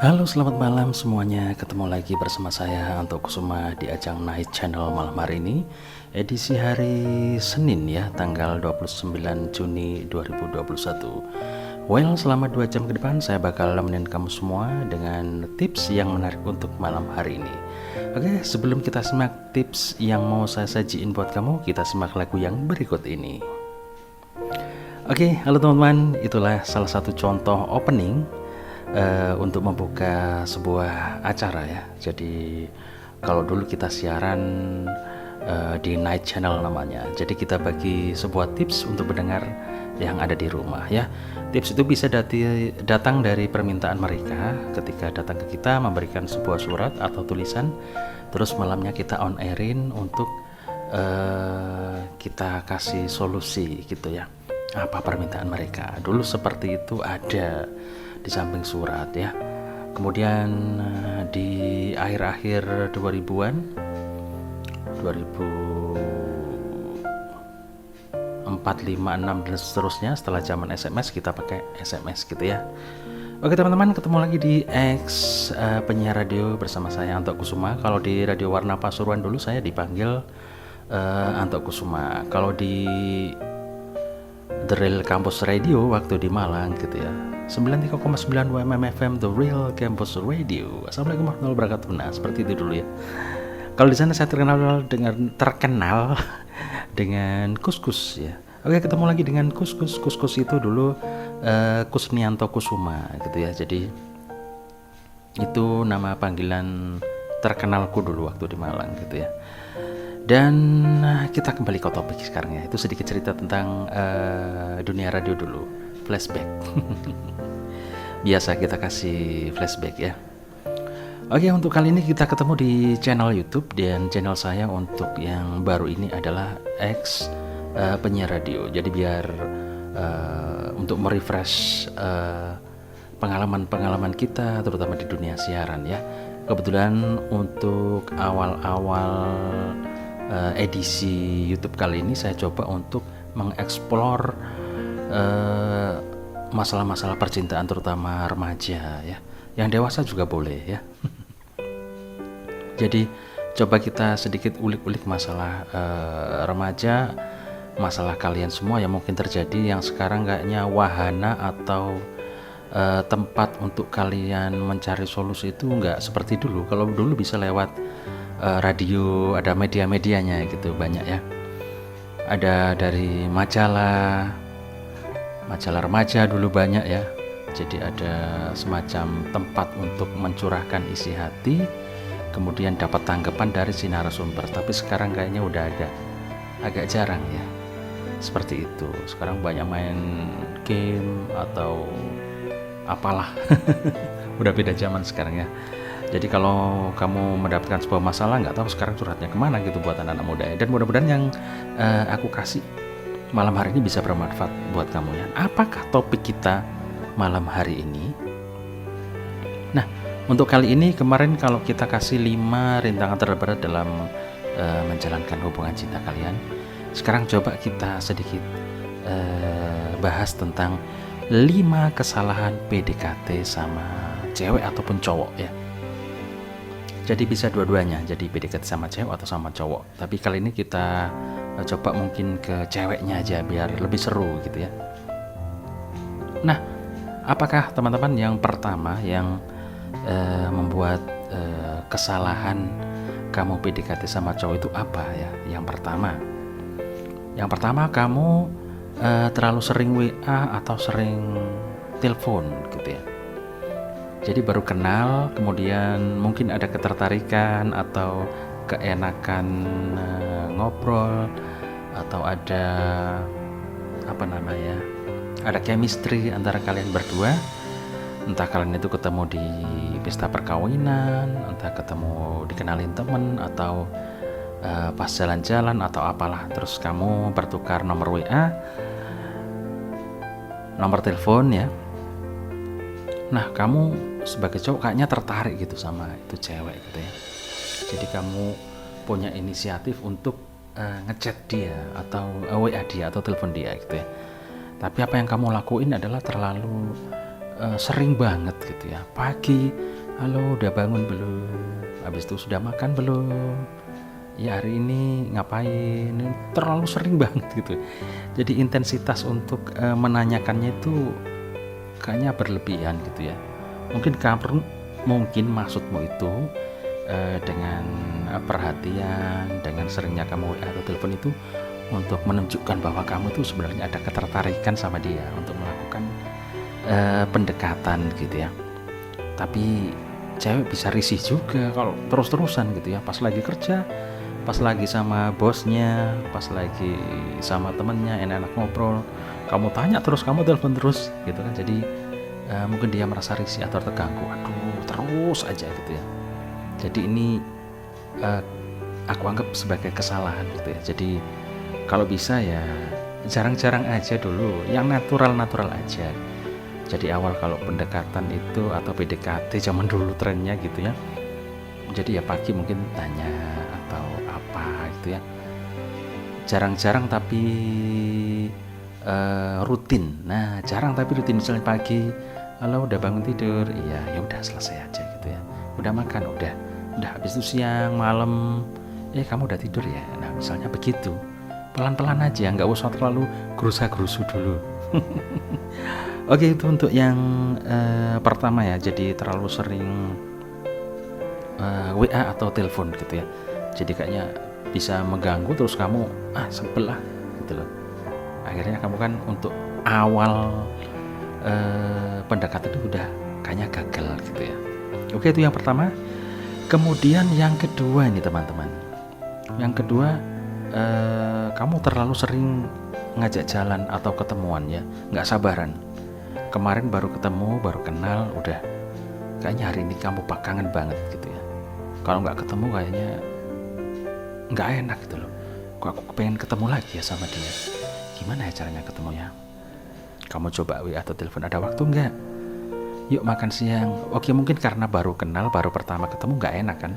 Halo, selamat malam semuanya. Ketemu lagi bersama saya Anto Kusuma di ajang Night Channel malam hari ini. Edisi hari Senin ya, tanggal 29 Juni 2021. Well, selama 2 jam ke depan saya bakal nemenin kamu semua dengan tips yang menarik untuk malam hari ini. Oke, sebelum kita simak tips yang mau saya sajiin buat kamu, kita simak lagu yang berikut ini. Oke, halo teman-teman, itulah salah satu contoh opening untuk membuka sebuah acara ya. Jadi kalau dulu kita siaran di Night Channel namanya. Jadi kita bagi sebuah tips untuk mendengar yang ada di rumah ya. Tips itu bisa datang dari permintaan mereka ketika datang ke kita memberikan sebuah surat atau tulisan. Terus malamnya kita on airin untuk kita kasih solusi gitu ya. Apa permintaan mereka. Dulu seperti itu ada di samping surat ya. Kemudian di akhir-akhir 2000-an 2004, 5, 6 dan seterusnya, setelah zaman SMS kita pakai SMS gitu ya. Oke teman-teman, ketemu lagi di X penyiar radio bersama saya Anto Kusuma. Kalau di Radio Warna Pasuruan dulu saya dipanggil Anto Kusuma. Kalau di The Real Campus Radio waktu di Malang gitu ya, 93,9 WMM FM The Real Campus Radio. Assalamualaikum warahmatullahi wabarakatuh. Nah, seperti itu dulu ya. Kalau di sana saya terkenal dengan Kuskus ya. Oke, ketemu lagi dengan Kuskus. Kuskus itu dulu Kusnianto Kusuma gitu ya. Jadi itu nama panggilan terkenalku dulu waktu di Malang gitu ya. Dan kita kembali ke topik sekarang ya. Itu sedikit cerita tentang dunia radio dulu. Flashback. Biasa kita kasih flashback ya. Oke, untuk kali ini kita ketemu di channel YouTube. Dan channel saya untuk yang baru ini adalah X penyiar radio. Jadi biar untuk merefresh pengalaman-pengalaman kita terutama di dunia siaran ya. Kebetulan untuk awal-awal edisi YouTube kali ini saya coba untuk mengeksplor masalah-masalah percintaan terutama remaja ya. Yang dewasa juga boleh ya. Jadi coba kita sedikit ulik-ulik masalah remaja, masalah kalian semua yang mungkin terjadi yang sekarang kayaknya wahana atau tempat untuk kalian mencari solusi itu nggak seperti dulu. Kalau dulu bisa lewat radio, ada media-medianya gitu banyak ya. Ada dari majalah remaja dulu banyak ya. Jadi ada semacam tempat untuk mencurahkan isi hati, kemudian dapat tanggapan dari si narasumber. Tapi sekarang kayaknya udah agak jarang ya. Seperti itu. Sekarang banyak main game atau apalah. Udah beda zaman sekarang ya. Jadi kalau kamu mendapatkan sebuah masalah, nggak tahu sekarang curhatnya kemana gitu buat anak-anak muda ya. Dan mudah-mudahan yang aku kasih malam hari ini bisa bermanfaat buat kamu ya. Apakah topik kita malam hari ini? Nah, untuk kali ini kemarin kalau kita kasih 5 rintangan terberat dalam menjalankan hubungan cinta kalian. Sekarang coba kita sedikit bahas tentang 5 kesalahan PDKT sama cewek ataupun cowok ya. Jadi bisa dua-duanya, jadi PDKT sama cewek atau sama cowok. Tapi kali ini kita coba mungkin ke ceweknya aja biar lebih seru gitu ya. Nah, apakah teman-teman yang pertama yang membuat kesalahan kamu PDKT sama cowok itu apa ya? Yang pertama kamu terlalu sering WA atau sering telepon gitu ya. Jadi baru kenal, kemudian mungkin ada ketertarikan atau keenakan ngobrol, atau ada ada chemistry antara kalian berdua. Entah kalian itu ketemu di pesta perkawinan, entah ketemu dikenalin temen, atau pas jalan-jalan atau apalah. Terus kamu bertukar nomor WA, nomor telepon ya. Nah, kamu sebagai cowok kayaknya tertarik gitu sama itu cewek gitu ya. Jadi kamu punya inisiatif untuk ngechat dia atau WA dia atau telepon dia gitu ya. Tapi apa yang kamu lakuin adalah terlalu sering banget gitu ya. Pagi, "Halo, udah bangun belum? Habis itu sudah makan belum? Ya hari ini ngapain?" Terlalu sering banget gitu. Jadi intensitas untuk menanyakannya itu kayaknya berlebihan gitu ya. Mungkin maksudmu itu dengan perhatian, dengan seringnya kamu WA atau telepon itu untuk menunjukkan bahwa kamu tuh sebenarnya ada ketertarikan sama dia untuk melakukan pendekatan gitu ya. Tapi cewek bisa risih juga kalau terus-terusan gitu ya, pas lagi kerja, pas lagi sama bosnya, pas lagi sama temennya enak-enak ngobrol, kamu tanya terus, kamu telepon terus gitu kan. Jadi mungkin dia merasa risih atau terganggu, aduh terus aja gitu ya. Jadi ini aku anggap sebagai kesalahan gitu ya. Jadi kalau bisa ya jarang-jarang aja dulu, yang natural-natural aja. Jadi awal kalau pendekatan itu atau PDKT zaman dulu trennya gitu ya. Jadi ya pagi mungkin tanya atau apa gitu ya. Jarang-jarang tapi rutin. Nah, jarang tapi rutin, misalnya pagi, "Halo, udah bangun tidur?" Iya, ya udah selesai aja gitu ya. Udah makan? Udah. Habis itu siang, malam, kamu udah tidur ya?" Nah, misalnya begitu. Pelan-pelan aja, nggak usah terlalu gerusa-gerusu dulu. Oke, itu untuk yang pertama ya. Jadi terlalu sering WA atau telepon gitu ya. Jadi kayaknya bisa mengganggu, terus kamu sebel lah gitu loh. Akhirnya kamu kan untuk awal pendekatan itu udah kayaknya gagal gitu ya. Oke, itu yang pertama. Kemudian yang kedua ini teman-teman. Yang kedua, kamu terlalu sering ngajak jalan atau ketemuan ya, nggak sabaran. Kemarin baru ketemu, baru kenal, udah kayaknya hari ini kamu kangen banget gitu ya. Kalau nggak ketemu kayaknya nggak enak gitu loh. Kok aku pengen ketemu lagi ya sama dia. Gimana ya caranya ketemunya? Kamu coba WA atau telepon, "Ada waktu nggak? Yuk makan siang." Oke, mungkin karena baru kenal, baru pertama ketemu nggak enak kan.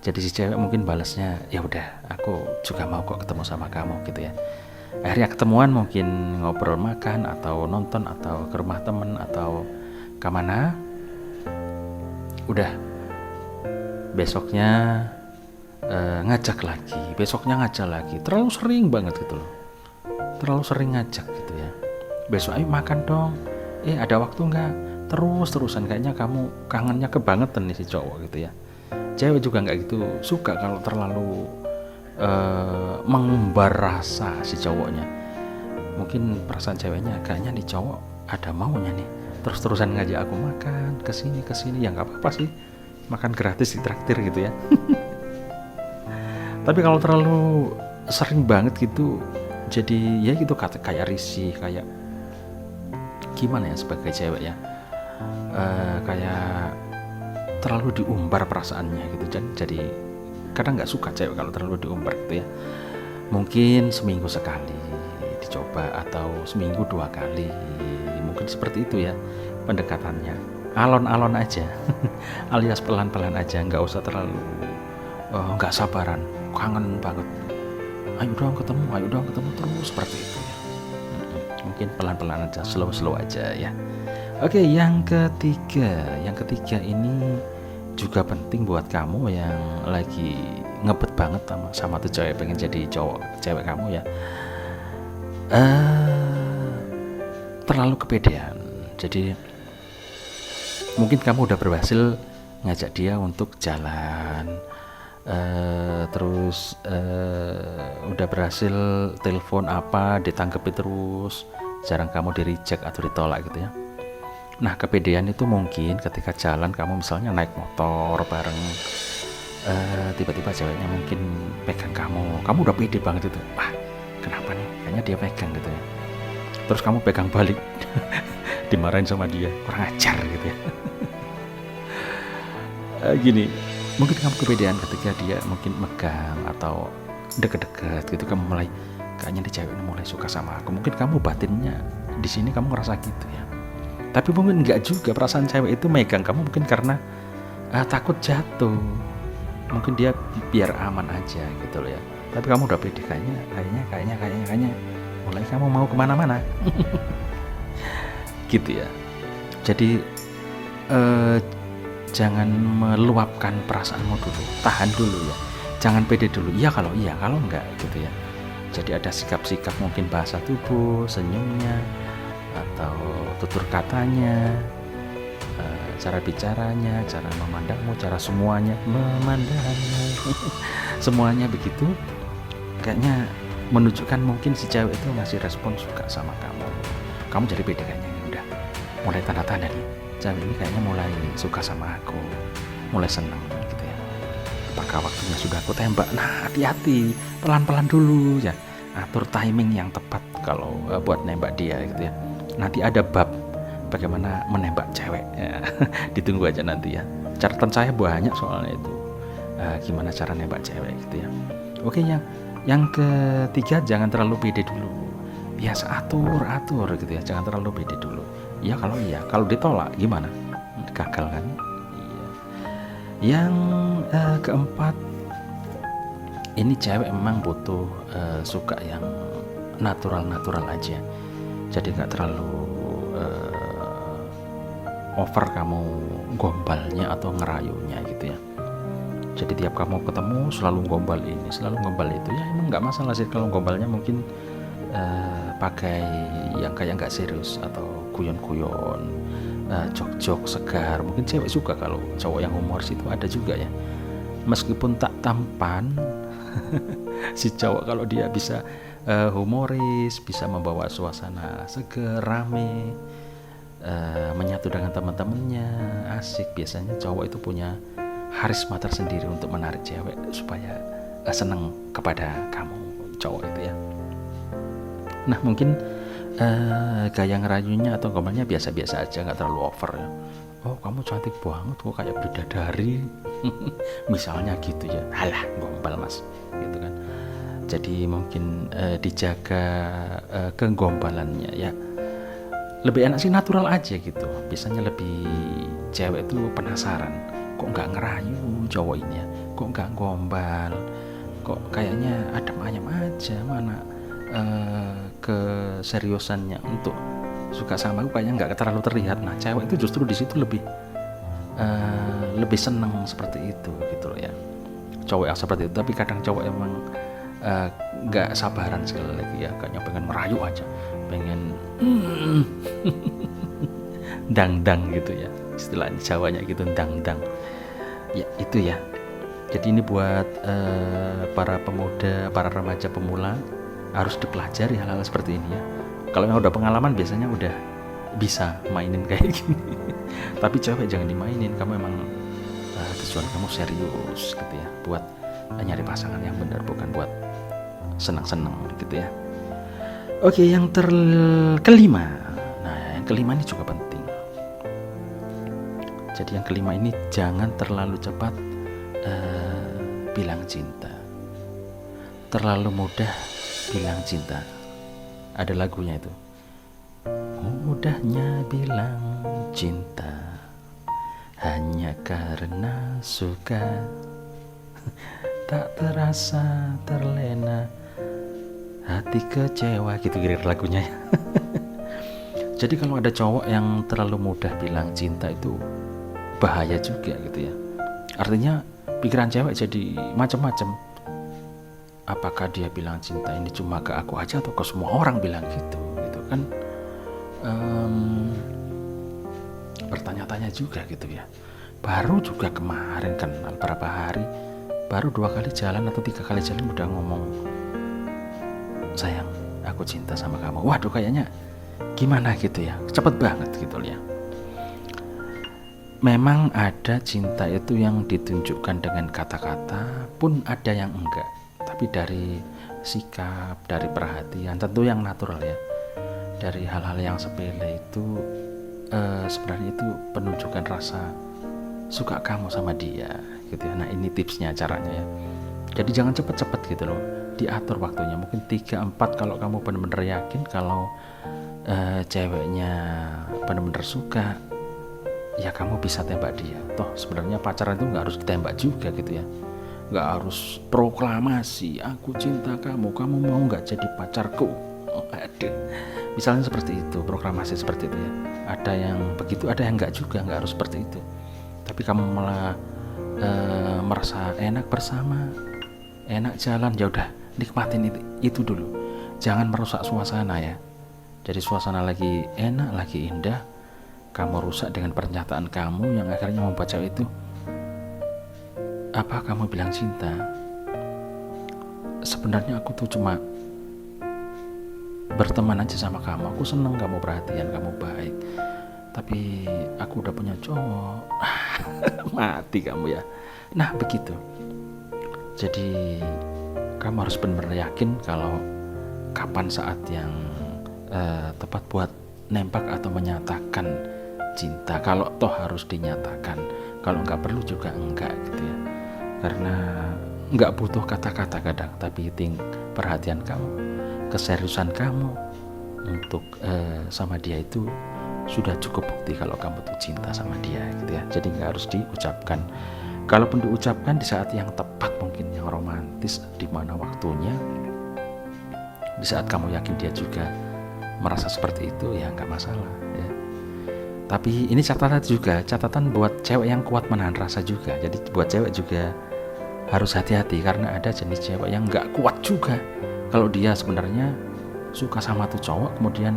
Jadi si cewek mungkin balasnya, "Ya udah, aku juga mau kok ketemu sama kamu," gitu ya. Akhirnya ketemuan, mungkin ngobrol, makan, atau nonton, atau ke rumah temen, atau kemana. Udah, besoknya ngajak lagi, besoknya ngajak lagi. Terlalu sering banget gitu loh. Terlalu sering ngajak gitu ya. "Besok ayo makan dong. Ada waktu nggak?" Terus-terusan, kayaknya kamu kangennya kebangetan nih si cowok gitu ya. Cewek juga nggak gitu suka kalau terlalu mengumbar rasa si cowoknya. Mungkin perasaan ceweknya, kayaknya nih cowok ada maunya nih, terus-terusan ngajak aku makan kesini, ya nggak apa-apa sih, makan gratis ditraktir gitu ya. Tapi kalau terlalu sering banget gitu, jadi ya gitu kayak risih, kayak gimana ya sebagai cewek ya, kayak terlalu diumbar perasaannya gitu. Jadi kadang nggak suka cewek kalau terlalu diumbar gitu ya. Mungkin seminggu sekali dicoba atau seminggu 2 kali, mungkin seperti itu ya pendekatannya. Alon-alon aja alias pelan-pelan aja, nggak usah terlalu nggak sabaran, kangen banget, ayo dong ketemu terus seperti itu ya. Mungkin pelan-pelan aja, slow aja ya. Oke, yang ketiga ini juga penting buat kamu yang lagi ngebet banget sama tuh cewek, pengen jadi cewek kamu ya. Terlalu kepedean. Jadi mungkin kamu udah berhasil ngajak dia untuk jalan, terus udah berhasil telepon apa, ditanggapi terus, jarang kamu di reject atau ditolak gitu ya. Nah, kepedean itu mungkin ketika jalan, kamu misalnya naik motor bareng, tiba-tiba ceweknya mungkin pegang kamu udah pede banget itu. Wah, kenapa nih? Kayaknya dia pegang gitu ya. Terus kamu pegang balik, dimarahin sama dia, kurang ajar gitu ya. Gini, mungkin kamu kepedean ketika dia mungkin megang atau deket-deket gitu, kamu mulai kayaknya nih cewek ini mulai suka sama aku. Mungkin kamu batinnya di sini kamu ngerasa gitu ya. Tapi mungkin enggak juga, perasaan cewek itu megang kamu mungkin karena takut jatuh. Mungkin dia biar aman aja gitu loh ya. Tapi kamu udah pede, kayaknya mulai kamu mau kemana-mana. Gitu ya. Jadi eh, jangan meluapkan perasaanmu dulu, tahan dulu ya, jangan pede dulu, iya kalau iya, kalau enggak gitu ya. Jadi ada sikap-sikap, mungkin bahasa tubuh, senyumnya, atau tutur katanya, cara bicaranya, cara memandangmu, cara semuanya memandangmu semuanya begitu, kayaknya menunjukkan mungkin si cewek itu ngasih respon suka sama kamu. Kamu jadi pede kayaknya, udah mulai tanda-tanda nih, cewek ini kayaknya mulai suka sama aku, mulai seneng gitu ya. Apakah waktunya sudah aku tembak? Nah, hati-hati, pelan-pelan dulu ya, atur timing yang tepat kalau buat nembak dia gitu ya. Nanti ada bab bagaimana menembak cewek ya. Ditunggu aja nanti ya, catatan saya banyak soalnya itu, gimana cara nembak cewek gitu ya. Oke, yang ketiga, jangan terlalu pede dulu, biasa atur gitu ya, jangan terlalu pede dulu. Iya kalau ditolak gimana, gagal kan. Iya. Yang keempat, ini cewek memang butuh suka yang natural aja, jadi nggak terlalu over kamu gombalnya atau ngerayunya gitu ya. Jadi tiap kamu ketemu selalu gombal ini, selalu gombal itu, ya emang nggak masalah sih kalau gombalnya mungkin pakai yang kayak nggak serius atau guyon-guyon, jok-jok segar. Mungkin cewek suka kalau cowok yang humoris, itu ada juga ya. Meskipun tak tampan si cowok kalau dia bisa humoris, bisa membawa suasana seger, rame, menyatu dengan teman-temannya, asik. Biasanya cowok itu punya harisma tersendiri untuk menarik cewek supaya senang kepada kamu, cowok itu ya. Nah mungkin gaya ngerayunya atau gombalnya biasa-biasa aja, nggak terlalu over ya. Oh kamu cantik banget kok, kayak bidadari misalnya gitu ya. Alah, gombal mas gitu kan. Jadi mungkin dijaga kegombalannya ya. Lebih enak sih natural aja gitu, biasanya lebih cewek itu penasaran, kok nggak ngerayu cowok ini ya, kok nggak gombal, kok kayaknya adem ayem aja, mana keseriusannya untuk suka sama aku kayaknya nggak terlalu terlihat. Nah cewek itu justru di situ lebih seneng seperti itu gitu loh ya, cowok yang seperti itu. Tapi kadang cowok emang nggak sabaran sekali lagi ya, kayaknya pengen merayu aja, pengen dang-dang gitu ya, istilahnya Jawanya gitu, dang-dang ya itu ya. Jadi ini buat para pemuda, para remaja pemula, harus dipelajari hal-hal seperti ini ya. Kalau yang udah pengalaman biasanya udah bisa mainin kayak gini tapi cewek jangan dimainin, kamu emang tujuan kamu serius gitu ya, buat nyari pasangan yang benar, bukan buat senang-senang gitu ya. Oke, yang kelima. Nah yang kelima ini juga penting. Jadi yang kelima ini, jangan terlalu cepat bilang cinta, terlalu mudah bilang cinta. Ada lagunya itu, mudahnya bilang cinta hanya karena suka, tak terasa terlena hati kecewa, gitu kira lagunya ya. Jadi kalau ada cowok yang terlalu mudah bilang cinta itu bahaya juga gitu ya. Artinya pikiran cewek jadi macam-macam. Apakah dia bilang cinta ini cuma ke aku aja atau ke semua orang bilang gitu kan. Bertanya-tanya juga gitu ya. Baru juga kemarin kenal berapa hari, baru 2 kali jalan atau 3 kali jalan udah ngomong, sayang aku cinta sama kamu. Waduh, kayaknya gimana gitu ya, cepet banget gitu ya. Memang ada cinta itu yang ditunjukkan dengan kata-kata, pun ada yang enggak, tapi dari sikap, dari perhatian, tentu yang natural ya, dari hal-hal yang sepele itu sebenarnya itu penunjukan rasa suka kamu sama dia gitu ya. Nah ini tipsnya, caranya ya. Jadi jangan cepet-cepet gitu loh, diatur waktunya, mungkin 3-4 kalau kamu benar-benar yakin kalau ceweknya benar-benar suka, ya kamu bisa tembak dia. Toh sebenarnya pacaran itu nggak harus ditembak juga gitu ya, nggak harus proklamasi aku cinta kamu, kamu mau nggak jadi pacarku. Aduh, misalnya seperti itu, proklamasi seperti itu ya. ada yang begitu, ada yang enggak juga, enggak harus seperti itu. Tapi kamu malah merasa enak bersama, enak jalan, ya udah nikmatin itu dulu. Jangan merusak suasana ya. Jadi suasana lagi enak, lagi indah, kamu rusak dengan pernyataan kamu yang akhirnya membuat cewek itu, apa kamu bilang cinta? Sebenarnya aku tuh cuma berteman aja sama kamu, aku seneng kamu perhatian, kamu baik, tapi aku udah punya cowok. Mati kamu ya. Nah begitu. Jadi kamu harus benar-benar yakin kalau kapan saat yang tepat buat nembak atau menyatakan cinta. Kalau toh harus dinyatakan, kalau nggak perlu juga enggak gitu ya. Karena nggak butuh kata-kata kadang, tapi perhatian kamu, keseriusan kamu untuk sama dia itu sudah cukup bukti kalau kamu tuh cinta sama dia gitu ya. Jadi nggak harus diucapkan. Kalaupun diucapkan di saat yang tepat, mungkin yang romantis, di mana waktunya, di saat kamu yakin dia juga merasa seperti itu, ya nggak masalah ya. Tapi ini catatan buat cewek yang kuat menahan rasa juga. Jadi buat cewek juga harus hati-hati, karena ada jenis cewek yang nggak kuat juga. Kalau dia sebenarnya suka sama tuh cowok, kemudian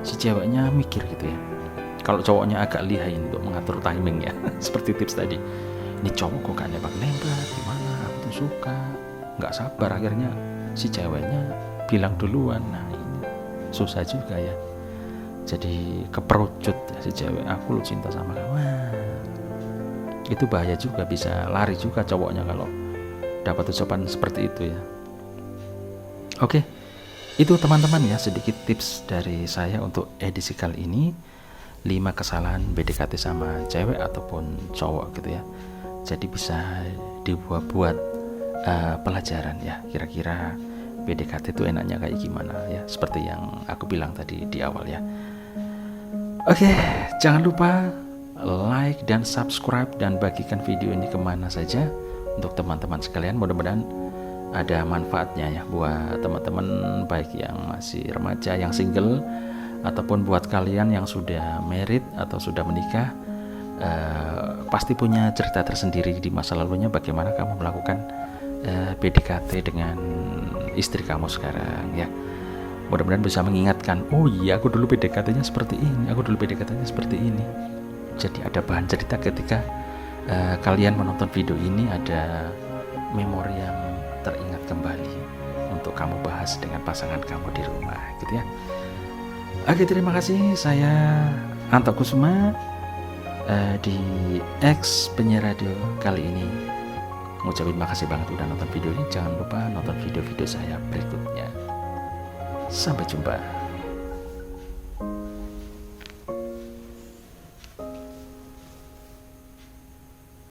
si ceweknya mikir gitu ya. Kalau cowoknya agak lihai untuk mengatur timing ya, seperti tips tadi. Ini cowok kok gak nembak-nembak, gimana? Aku tuh suka, nggak sabar. Akhirnya si ceweknya bilang duluan. Nah ini susah juga ya. Jadi keperucut ya si cewek, aku lu cinta sama kamu. Wah, itu bahaya juga, bisa lari juga cowoknya kalau dapat ucapan seperti itu ya. Oke, itu teman-teman ya, sedikit tips dari saya untuk edisi kali ini. 5 kesalahan BDKT sama cewek ataupun cowok gitu ya. Jadi bisa dibuat pelajaran ya, kira-kira PDKT itu enaknya kayak gimana ya, seperti yang aku bilang tadi di awal ya. Oke, jangan lupa like dan subscribe dan bagikan video ini kemana saja untuk teman-teman sekalian. Mudah-mudahan ada manfaatnya ya buat teman-teman, baik yang masih remaja, yang single, ataupun buat kalian yang sudah married atau sudah menikah. Pasti punya cerita tersendiri di masa lalunya bagaimana kamu melakukan PDKT dengan istri kamu sekarang ya. Mudah-mudahan bisa mengingatkan, oh iya aku dulu PDKT-nya seperti ini, aku dulu PDKT-nya seperti ini. Jadi ada bahan cerita ketika kalian menonton video ini, ada memori yang teringat kembali untuk kamu bahas dengan pasangan kamu di rumah gitu ya. Oke, terima kasih. Saya Anto Kusuma di X Penyiar Radio kali ini ngucapin makasih banget udah nonton video ini. Jangan lupa nonton video-video saya berikutnya. Sampai jumpa.